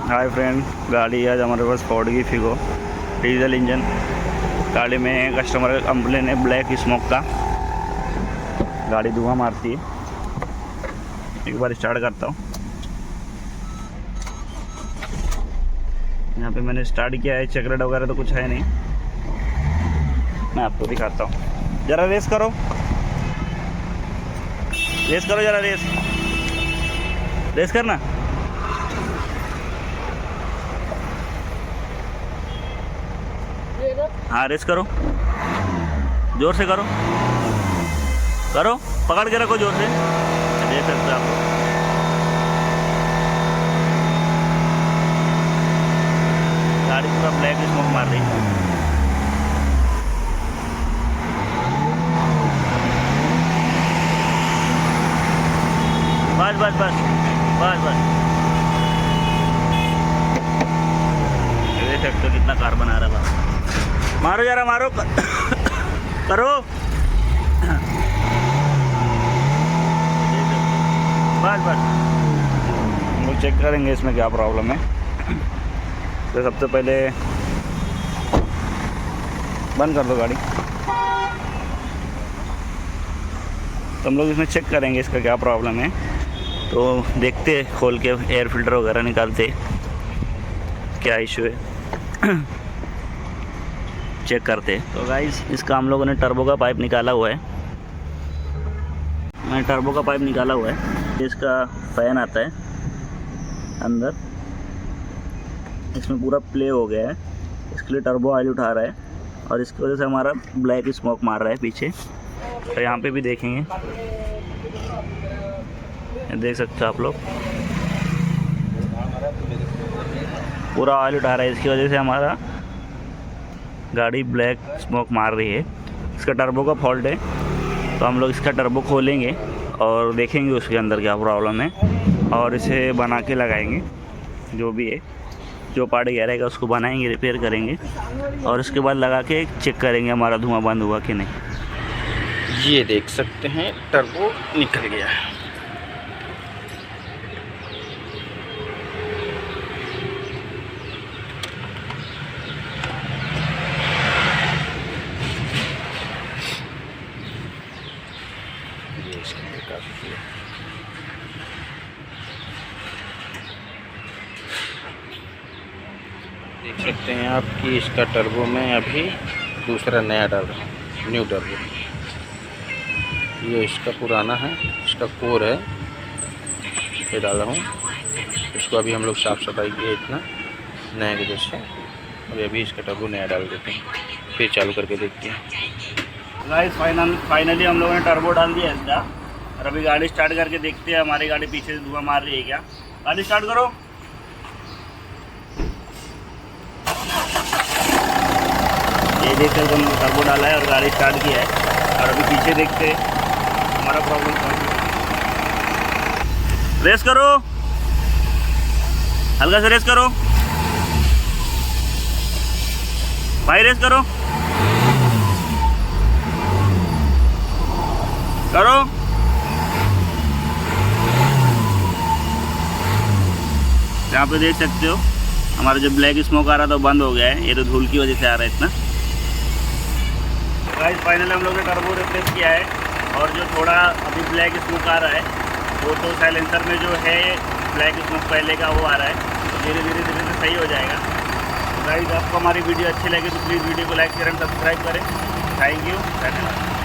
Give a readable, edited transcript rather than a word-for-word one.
Hi friend, गाड़ी आज हमारे पास फोर्ड की फिगो डीजल इंजन। गाड़ी में कस्टमर का कंप्लेन है ब्लैक स्मोक का, गाड़ी धुआं मारती है। एक बार स्टार्ट करता हूँ। यहाँ पे मैंने स्टार्ट किया है, चेक लाइट वगैरह तो कुछ है नहीं। मैं आपको दिखाता हूँ, ज़रा रेस करो, रेस करो, ज़रा रेस करना। हाँ रेस करो, जोर से करो, पकड़ के रखो जोर से। देख सकते हो आप लोग, गाड़ी पूरा ब्लैक स्मोक मार रही है। बस बस बस बस बस, देख सकते हो कितना कार्बन आ रहा है। मारो जरा, मारो करो। बस बस, हम लोग चेक करेंगे इसमें क्या प्रॉब्लम है। तो सबसे पहले बंद कर दो गाड़ी। तो हम लोग इसमें चेक करेंगे इसका क्या प्रॉब्लम है। तो देखते खोल के एयर फिल्टर वगैरह निकालते क्या इशू है, चेक करते। तो गाइस, इसका हम लोगों ने टर्बो का पाइप निकाला हुआ है। मैंने टर्बो का पाइप निकाला हुआ है। इसका फैन आता है अंदर, इसमें पूरा प्ले हो गया है, इसके लिए टर्बो ऑयल उठा रहा है और इसकी वजह से हमारा ब्लैक स्मोक मार रहा है पीछे। तो यहाँ पे भी देखेंगे, देख सकते हो आप लोग, पूरा ऑयल उठा रहा है। इसकी वजह से हमारा गाड़ी ब्लैक स्मोक मार रही है। इसका टर्बो का फॉल्ट है। तो हम लोग इसका टर्बो खोलेंगे और देखेंगे उसके अंदर क्या प्रॉब्लम है और इसे बना के लगाएंगे। जो भी है, जो पार्ट गया रहेगा उसको बनाएंगे, रिपेयर करेंगे और उसके बाद लगा के चेक करेंगे हमारा धुआं बंद हुआ कि नहीं। ये देख सकते हैं टर्बो निकल गया है। देख सकते हैं आप कि इसका टर्बो में अभी दूसरा नया डाल रहा हूँ, न्यू टर्बो। ये इसका पुराना है, इसका कोर है, ये डाला हूँ। इसको अभी हम लोग साफ़ सफाई किए इतना नया की जैसे, और अभी इसका टर्बो नया डाल देते हैं, फिर चालू करके देखते हैं। गाइस, फाइनली हम लोगों ने टर्बो डाल दिया इसका और अभी गाड़ी स्टार्ट करके देखते हैं हमारी गाड़ी पीछे से धुआं मार रही है क्या। गाड़ी स्टार्ट करो। ये देख कर हमने टर्बो डाला है और गाड़ी स्टार्ट किया है और अभी पीछे देखते हैं हमारा प्रॉब्लम कौन है। रेस करो, हल्का से रेस करो भाई, रेस करो करो। यहाँ पे देख सकते हो हमारा जो ब्लैक स्मोक आ रहा था वो बंद हो गया है। ये तो धूल की वजह से आ रहा है इतना। गाइस, फाइनली हम लोग ने टर्बो रिप्लेस किया है और जो थोड़ा अभी ब्लैक स्मोक आ रहा है वो तो साइलेंसर में जो है ब्लैक स्मोक पहले का वो आ रहा है। तो धीरे धीरे सही हो जाएगा। गाइस, आपको हमारी वीडियो अच्छी लगे तो प्लीज़ वीडियो को लाइक शेयर एंड सब्सक्राइब करें। थैंक यू, धन्यवाद।